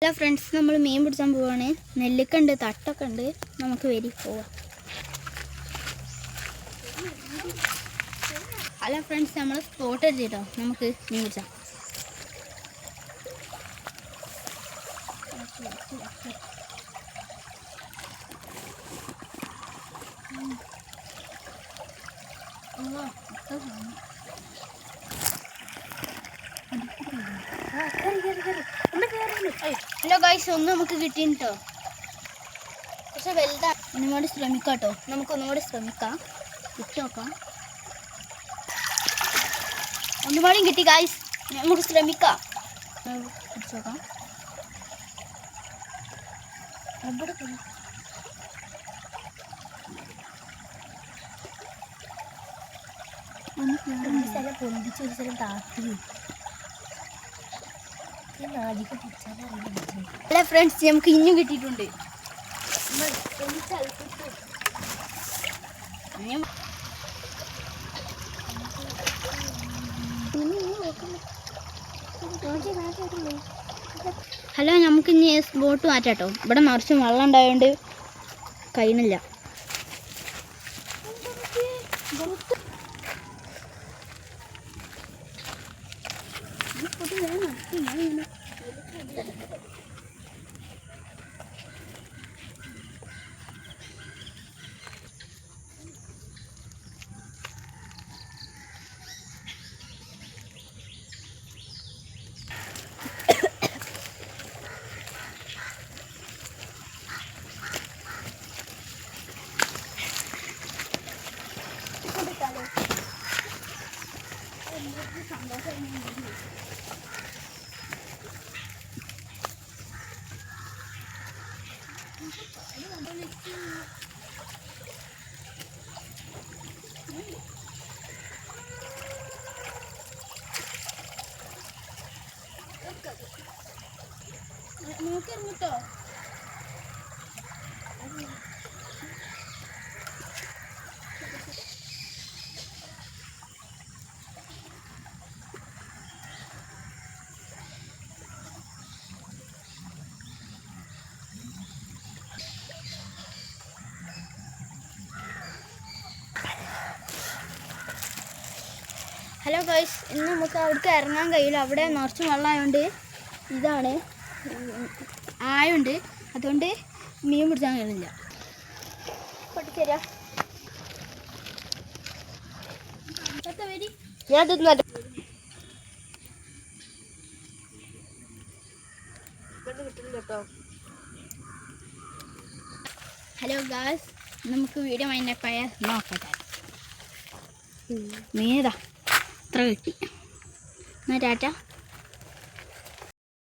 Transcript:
Hello friends, നമ്മൾ മീൻ പിടിച്ചാൻ പോവാണ്. നെല്ലിക്ക ഉണ്ട്, തട്ടൊക്കെ ഉണ്ട്. നമുക്ക് വരി പോവാം. ഹലോ ഫ്രണ്ട്സ്, നമ്മൾ സ്പോട്ട് എത്തിയിട്ടോ. നമുക്ക് മീൻ പിടിച്ചാം. ഹലോ ഗൈസ്, ഒന്ന് നമുക്ക് കിട്ടിട്ടോ. പക്ഷെ വലുതാ. ഒന്നുകൂടി ശ്രമിക്കാം കേട്ടോ. നമുക്കൊന്നുകൂടി ശ്രമിക്കാം. ഇട്ട് നോക്കാം. ഒന്നുപാടും കിട്ടി ഗൈസ്. നമുക്ക് ശ്രമിക്കാം. പിടിച്ചു നോക്കാം. എവിടെ ഒന്ന് സ്ഥലം പൊന്തിച്ച് ഒരു സ്ഥലം താത്തി. ഹലോ ഫ്രണ്ട്സ്, നമുക്ക് ഇനിയും കിട്ടിയിട്ടുണ്ട്. ഹലോ, നമുക്ക് ഇനി ബോട്ട് മാറ്റാട്ടോ. ഇവിടെ നിറച്ചും വെള്ളം ഉണ്ടായതുകൊണ്ട് കഴിയുന്നില്ല. നോക്കിട്ടോ. ഹലോ ഗൈസ്, ഇന്ന് നമുക്ക് അവിടേക്ക് ഇറങ്ങാൻ കഴിയില്ല. അവിടെ നിറച്ച് വെള്ളമായതുകൊണ്ട് ഇതാണ് ആയുണ്ട്. അതുകൊണ്ട് മീൻ പിടിച്ചാൻ കഴിയുന്നില്ല. പൊട്ടിത്തരാ. ഹലോ ഗൈസ്, നമുക്ക് വീഡിയോ മൈൻഡപ്പായ നോക്കട്ടെ. മീനതാ ഇത്ര കിട്ടി. എന്നാ ടാറ്റ.